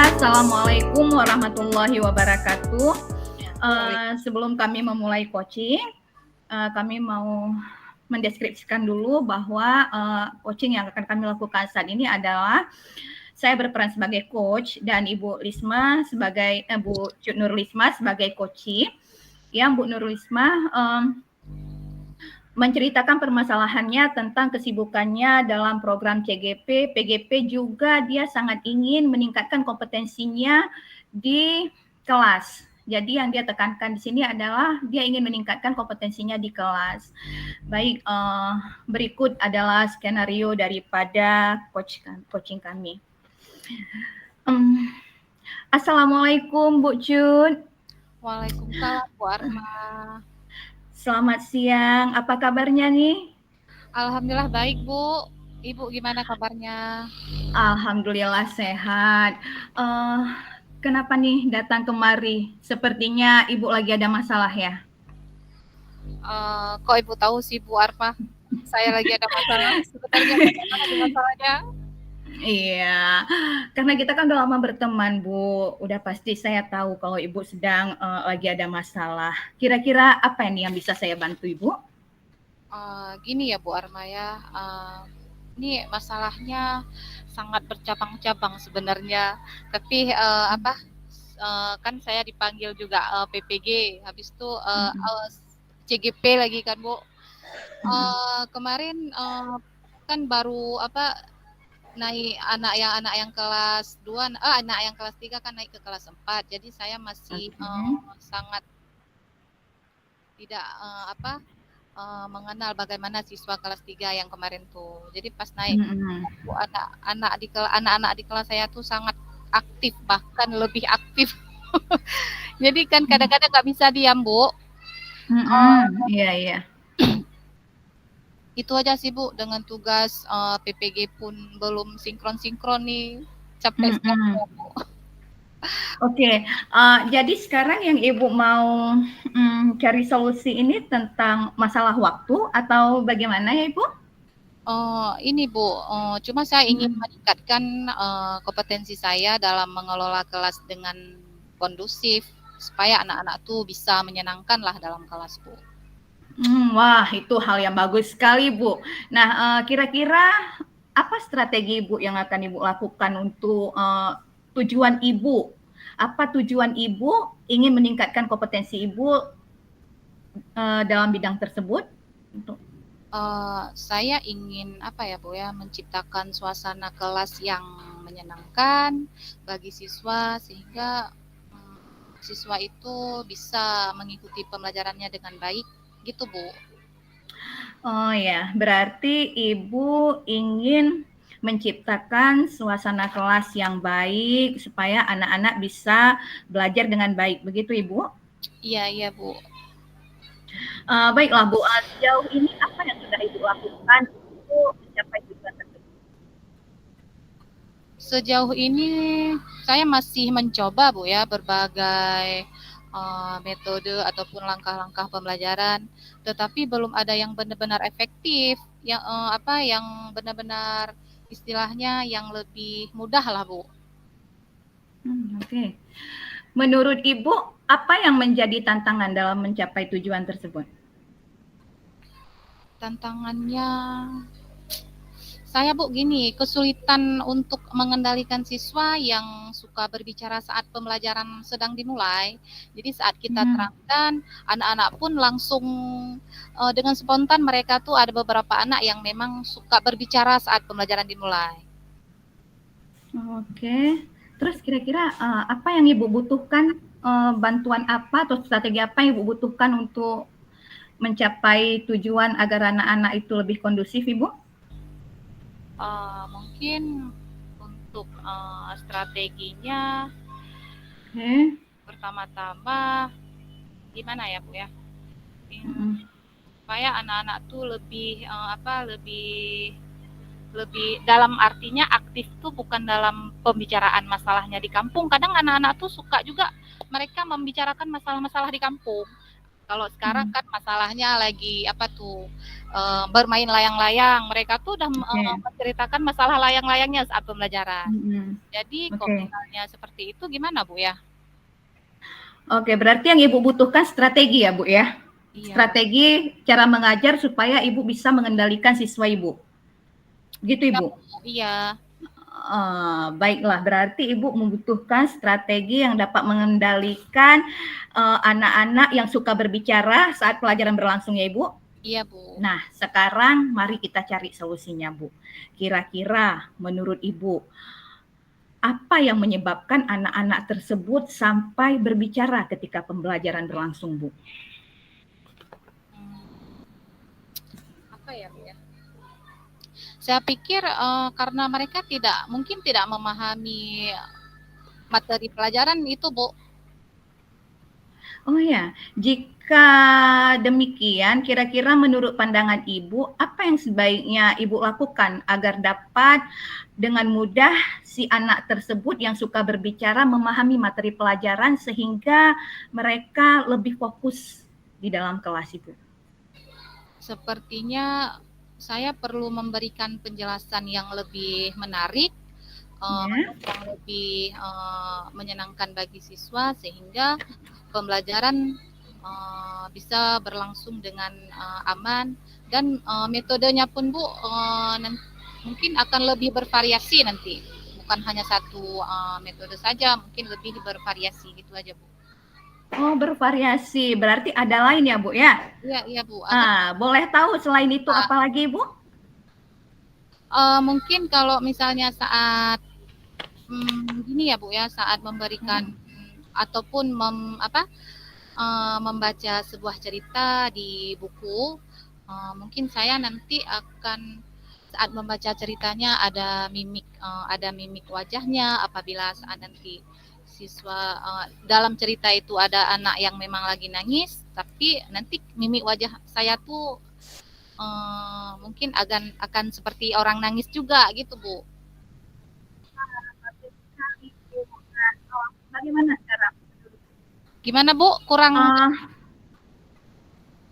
Assalamualaikum warahmatullahi wabarakatuh. Sebelum kami memulai coaching, kami mau mendeskripsikan dulu bahwa coaching yang akan kami lakukan saat ini adalah saya berperan sebagai coach dan Ibu Lisma sebagai Bu Nur Lisma sebagai coachee. Yang Bu Nur Lisma menceritakan permasalahannya tentang kesibukannya dalam program CGP, PGP juga dia sangat ingin meningkatkan kompetensinya di kelas. Jadi yang dia tekankan di sini adalah dia ingin meningkatkan kompetensinya di kelas. Baik, berikut adalah skenario daripada coaching kami. Assalamualaikum Bu Cud. Waalaikumsalam Bu Arma. Selamat siang, apa kabarnya nih? Alhamdulillah baik Bu. Ibu gimana kabarnya? Alhamdulillah sehat. Kenapa nih datang kemari? Sepertinya Ibu lagi ada masalah ya? Kok Ibu tahu sih Bu Arma? Saya lagi ada masalah. Sebenarnya bagaimana masalahnya? Iya, karena kita kan udah lama berteman Bu. Udah pasti saya tahu kalau Ibu sedang lagi ada masalah. Kira-kira apa ini yang bisa saya bantu Ibu? Gini ya Bu Arma ya. Ini masalahnya sangat bercabang-cabang sebenarnya. Tapi kan saya dipanggil juga PPG. Habis itu CGP lagi kan Bu. Kemarin kan baru naik anak yang kelas 2, anak yang kelas 3 kan naik ke kelas 4. Jadi saya masih sangat tidak mengenal bagaimana siswa kelas 3 yang kemarin tuh. Jadi pas naik anak-anak di kelas saya tuh sangat aktif, bahkan lebih aktif. Jadi kan kadang-kadang nggak bisa diam Bu. Iya. Itu aja sih Bu, dengan tugas PPG pun belum sinkron nih, capek sekali ya Bu. Oke, jadi sekarang yang Ibu mau cari solusi ini tentang masalah waktu atau bagaimana ya Ibu? Ini Bu, cuma saya ingin meningkatkan kompetensi saya dalam mengelola kelas dengan kondusif, supaya anak-anak tuh bisa menyenangkan lah dalam kelas Bu. Wah, itu hal yang bagus sekali, Bu. Nah, kira-kira apa strategi Ibu yang akan Ibu lakukan untuk tujuan Ibu? Apa tujuan Ibu ingin meningkatkan kompetensi Ibu dalam bidang tersebut? Saya ingin Bu ya, menciptakan suasana kelas yang menyenangkan bagi siswa sehingga siswa itu bisa mengikuti pembelajarannya dengan baik. Gitu Bu. Oh ya, berarti Ibu ingin menciptakan suasana kelas yang baik supaya anak-anak bisa belajar dengan baik, begitu Ibu? Iya Bu. Baiklah Bu, sejauh ini apa yang sudah Ibu lakukan untuk mencapai tujuan tersebut? Sejauh ini saya masih mencoba Bu ya berbagai metode ataupun langkah-langkah pembelajaran, tetapi belum ada yang benar-benar efektif, yang benar-benar istilahnya yang lebih mudah lah Bu. Oke. Menurut Ibu, apa yang menjadi tantangan dalam mencapai tujuan tersebut? Tantangannya, saya Bu gini, kesulitan untuk mengendalikan siswa yang suka berbicara saat pembelajaran sedang dimulai. Jadi saat kita terangkan, anak-anak pun langsung dengan spontan mereka tuh ada beberapa anak yang memang suka berbicara saat pembelajaran dimulai. Oke. Terus kira-kira apa yang Ibu butuhkan, bantuan apa atau strategi apa yang Ibu butuhkan untuk mencapai tujuan agar anak-anak itu lebih kondusif, Ibu? Mungkin untuk strateginya, pertama-tama gimana ya Bu ya, supaya anak-anak tuh lebih dalam artinya aktif tuh bukan dalam pembicaraan masalahnya di kampung. Kadang anak-anak tuh suka juga mereka membicarakan masalah-masalah di kampung. Kalau sekarang kan masalahnya lagi apa tuh, bermain layang-layang. Mereka tuh udah Oke. menceritakan masalah layang-layangnya saat pembelajaran. Jadi kalau Oke. misalnya seperti itu gimana Bu ya? Oke, berarti yang Ibu butuhkan strategi ya Bu ya? Iya Bu. Strategi cara mengajar supaya Ibu bisa mengendalikan siswa Ibu. Gitu Iya Ibu? Bu, iya. Baiklah, berarti Ibu membutuhkan strategi yang dapat mengendalikan anak-anak yang suka berbicara saat pelajaran berlangsung ya Ibu? Iya Bu. Nah, sekarang mari kita cari solusinya Bu. Kira-kira menurut Ibu, apa yang menyebabkan anak-anak tersebut sampai berbicara ketika pembelajaran berlangsung Bu? Apa ya Bu ya? Saya pikir karena mereka mungkin tidak memahami materi pelajaran itu Bu. Oh ya, jika demikian, kira-kira menurut pandangan Ibu, apa yang sebaiknya Ibu lakukan agar dapat dengan mudah si anak tersebut yang suka berbicara memahami materi pelajaran sehingga mereka lebih fokus di dalam kelas Ibu? Sepertinya saya perlu memberikan penjelasan yang lebih menarik, yang lebih menyenangkan bagi siswa sehingga pembelajaran bisa berlangsung dengan aman dan metodenya pun Bu mungkin akan lebih bervariasi nanti, bukan hanya satu metode saja, mungkin lebih bervariasi gitu aja Bu. Oh, bervariasi, berarti ada lain ya Bu ya? Iya iya Bu, ada. Boleh tahu selain itu apa lagi Bu? Mungkin kalau misalnya saat gini ya Bu ya, saat memberikan ataupun membaca sebuah cerita di buku, mungkin saya nanti akan saat membaca ceritanya ada mimik wajahnya apabila saat nanti siswa dalam cerita itu ada anak yang memang lagi nangis, tapi nanti mimik wajah saya tuh mungkin akan seperti orang nangis juga gitu Bu. Bagaimana cara? Gimana Bu? Kurang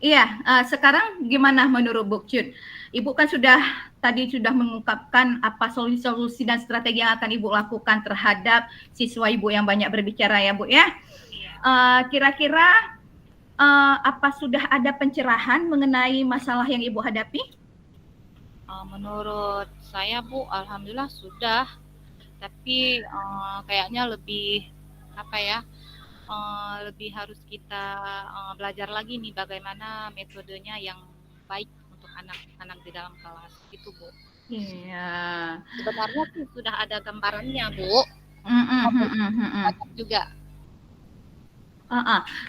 Iya, sekarang gimana menurut Bu Cud? Ibu kan tadi sudah mengungkapkan apa solusi-solusi dan strategi yang akan Ibu lakukan terhadap siswa Ibu yang banyak berbicara ya Bu ya. Kira-kira apa sudah ada pencerahan mengenai masalah yang Ibu hadapi? Menurut saya Bu, alhamdulillah sudah. Tapi kayaknya lebih apa ya? Lebih harus kita belajar lagi nih bagaimana metodenya yang baik untuk anak-anak di dalam kelas gitu Bu. Iya. Sebenarnya sih sudah ada gambarannya Bu. Juga.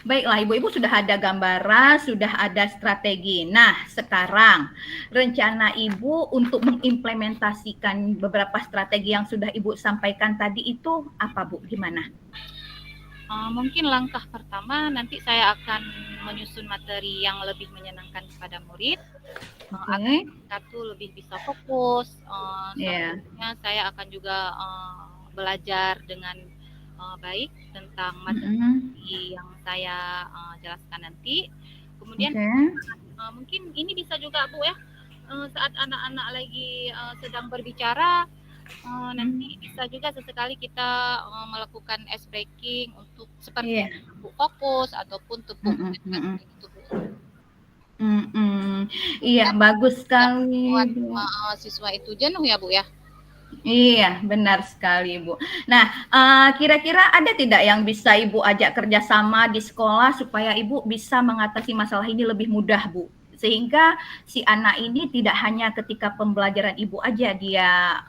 Baiklah, Ibu-Ibu sudah ada gambaran, sudah ada strategi. Nah, sekarang rencana Ibu untuk mengimplementasikan beberapa strategi yang sudah Ibu sampaikan tadi itu apa Bu? Gimana? Mungkin langkah pertama nanti saya akan menyusun materi yang lebih menyenangkan kepada murid, agar mereka tuh lebih bisa fokus. Selanjutnya saya akan juga belajar dengan baik tentang materi yang saya jelaskan nanti. Kemudian mungkin ini bisa juga Bu ya, saat anak-anak lagi sedang berbicara, nanti bisa juga sesekali kita melakukan ice breaking untuk seperti tepuk fokus ataupun tepuk gitu Bu. Iya, bagus sekali. Siswa itu jenuh ya Bu ya. Iya, benar sekali Bu. Nah, kira-kira ada tidak yang bisa Ibu ajak kerjasama di sekolah supaya Ibu bisa mengatasi masalah ini lebih mudah Bu? Sehingga si anak ini tidak hanya ketika pembelajaran Ibu aja dia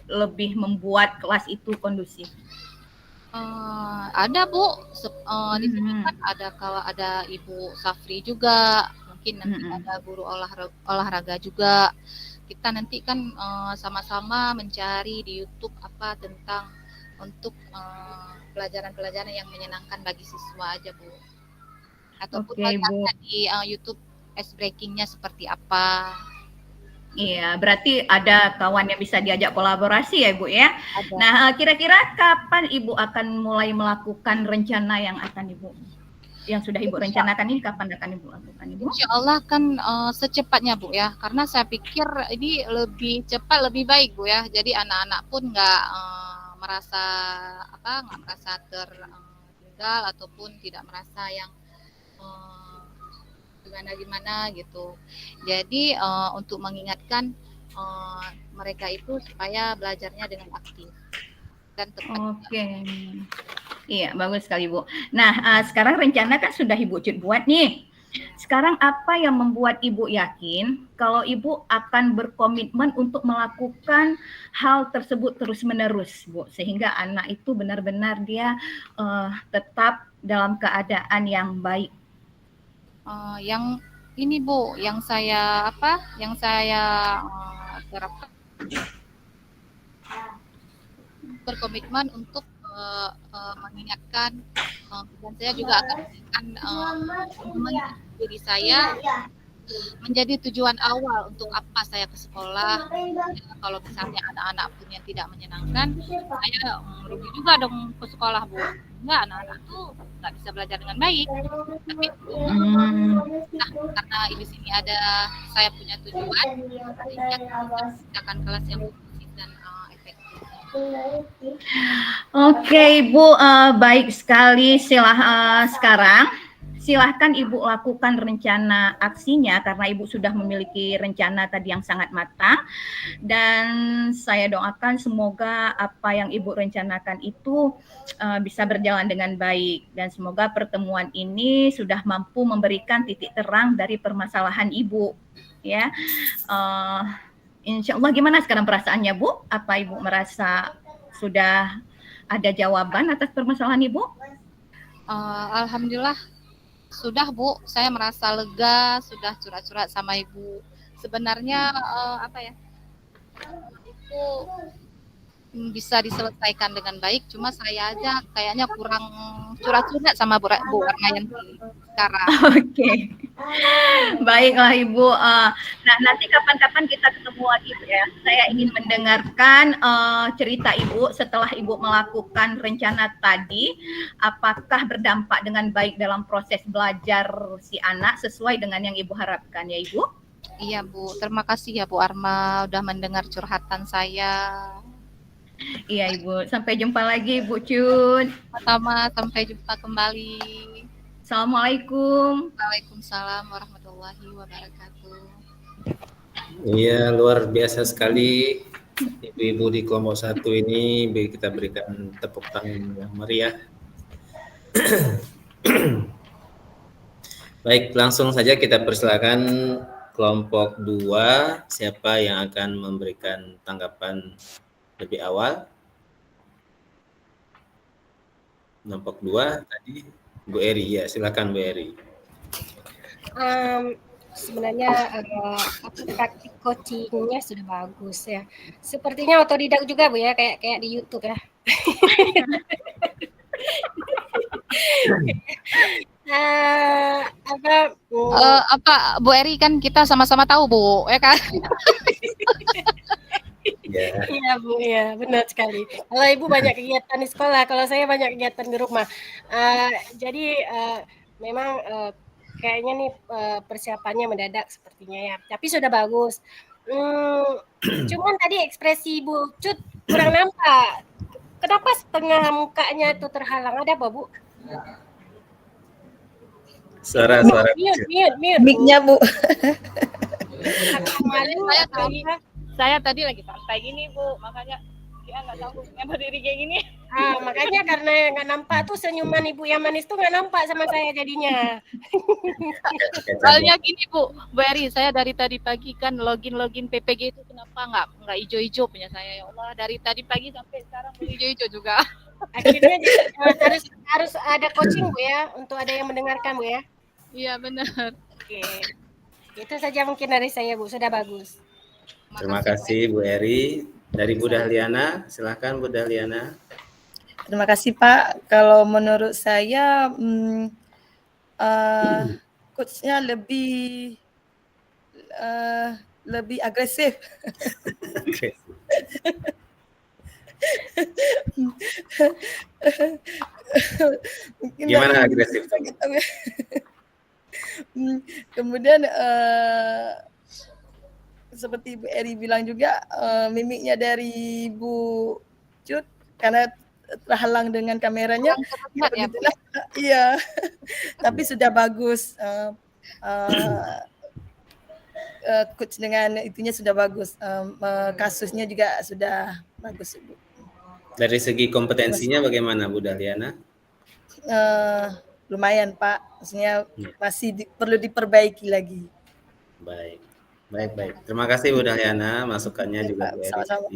lebih membuat kelas itu kondusif. Ada Bu, di sini kan ada Ibu Safri juga, mungkin nanti ada guru olahraga juga. Kita nanti kan sama-sama mencari di YouTube apa tentang untuk pelajaran-pelajaran yang menyenangkan bagi siswa aja Bu. Ataupun melihat di YouTube ice breaking-nya seperti apa. Iya, berarti ada kawan yang bisa diajak kolaborasi ya Ibu ya. Ada. Nah, kira-kira kapan Ibu akan mulai melakukan rencana yang akan Ibu? yang sudah Ibu rencanakan ini kapan akan Ibu lakukan, Ibu? Insya Allah kan secepatnya Bu ya, karena saya pikir ini lebih cepat lebih baik Bu ya. Jadi anak-anak pun nggak merasa nggak merasa tertinggal ataupun tidak merasa yang gimana gitu. Jadi untuk mengingatkan mereka itu supaya belajarnya dengan aktif dan tepat. Oke. Iya, bagus sekali Bu. Nah, sekarang rencana kan sudah Ibu Cut buat nih. Sekarang apa yang membuat Ibu yakin kalau Ibu akan berkomitmen untuk melakukan hal tersebut terus-menerus, Bu, sehingga anak itu benar-benar dia tetap dalam keadaan yang baik? Yang ini Bu, yang saya terapkan berkomitmen untuk mengingatkan dan saya juga akan mengingatkan diri saya menjadi tujuan awal untuk apa saya ke sekolah. Ya, kalau misalnya anak-anak pun yang tidak menyenangkan, saya rugi juga dong ke sekolah Bu. Enggak, anak-anak tuh nggak bisa belajar dengan baik. Tapi nah, karena di sini ada saya punya tujuan, sehingga kita akan kelas yang kondusif dan efektif. Oke, Ibu, baik sekali. Sekarang silahkan Ibu lakukan rencana aksinya karena Ibu sudah memiliki rencana tadi yang sangat matang, dan saya doakan semoga apa yang Ibu rencanakan itu bisa berjalan dengan baik, dan semoga pertemuan ini sudah mampu memberikan titik terang dari permasalahan Ibu, ya. Insya Allah. Gimana sekarang perasaannya, Bu? Apa Ibu merasa sudah ada jawaban atas permasalahan Ibu? Alhamdulillah sudah Bu, saya merasa lega, sudah curhat-curhat sama Ibu. Sebenarnya itu bisa diselesaikan dengan baik, cuma saya aja kayaknya kurang curhat-curhat sama Bu Warmayanti sekarang. Oke. Baiklah Ibu. Nah, nanti kapan-kapan kita ketemu lagi ya. Saya ingin mendengarkan cerita Ibu setelah Ibu melakukan rencana tadi. Apakah berdampak dengan baik dalam proses belajar si anak sesuai dengan yang Ibu harapkan ya Ibu? Iya Bu, terima kasih ya Bu Arma udah mendengar curhatan saya. Iya Ibu, sampai jumpa lagi Bu Cun. Sama-sama, sampai jumpa kembali. Assalamualaikum. Waalaikumsalam warahmatullahi wabarakatuh. Iya, luar biasa sekali ibu-ibu di kelompok 1 ini. Kita berikan tepuk tangan yang meriah. Baik, langsung saja kita persilakan kelompok 2. Siapa yang akan memberikan tanggapan lebih awal? Kelompok 2 tadi Bu Eri, ya silakan Bu Eri. Sebenarnya praktik coachingnya sudah bagus ya. Sepertinya otodidak juga Bu ya, kayak di YouTube ya. Bu Eri kan kita sama-sama tahu Bu, ya kan? Iya Bu, ya benar sekali. Kalau Ibu banyak kegiatan di sekolah, kalau saya banyak kegiatan di rumah. Jadi memang kayaknya nih persiapannya mendadak sepertinya ya. Tapi sudah bagus. Cuman tadi ekspresi Bu Cut kurang nampak. Kenapa setengah mukanya itu terhalang? Ada apa Bu? Suara mute. Mic-nya Bu. Saya tadi lagi santai gini Bu, makanya dia nggak tahu yang berdiri kayak gini. Makanya karena nggak nampak tuh senyuman Ibu yang manis tuh nggak nampak sama saya jadinya. Soalnya gini Bu Eri, saya dari tadi pagi kan login PPG itu kenapa nggak hijau-hijau punya saya, ya Allah, dari tadi pagi sampai sekarang hijau-hijau juga. Akhirnya harus ada coaching Bu ya, untuk ada yang mendengarkan Bu ya. Iya benar. Oke. Itu saja mungkin dari saya Bu, sudah bagus. Terima kasih Bu Eri. Dari Bu Dahliana, silakan Bu Dahliana. Terima kasih Pak. Kalau menurut saya coachnya lebih agresif. Mungkin Gimana dari agresif? kemudian seperti Bu Eri bilang juga mimiknya dari Bu Cut karena terhalang dengan kameranya. Kurang terlihat ya, Bu. Begitulah. Iya. Tapi sudah bagus. Coach dengan itunya sudah bagus. Kasusnya juga sudah bagus, Bu. Dari segi kompetensinya bagaimana Bu Dahliana? Lumayan Pak, maksudnya masih perlu diperbaiki lagi. Baik. Terima kasih Bu Dahliana, masukannya Oke, juga Pak, Bu Eri. sama-sama.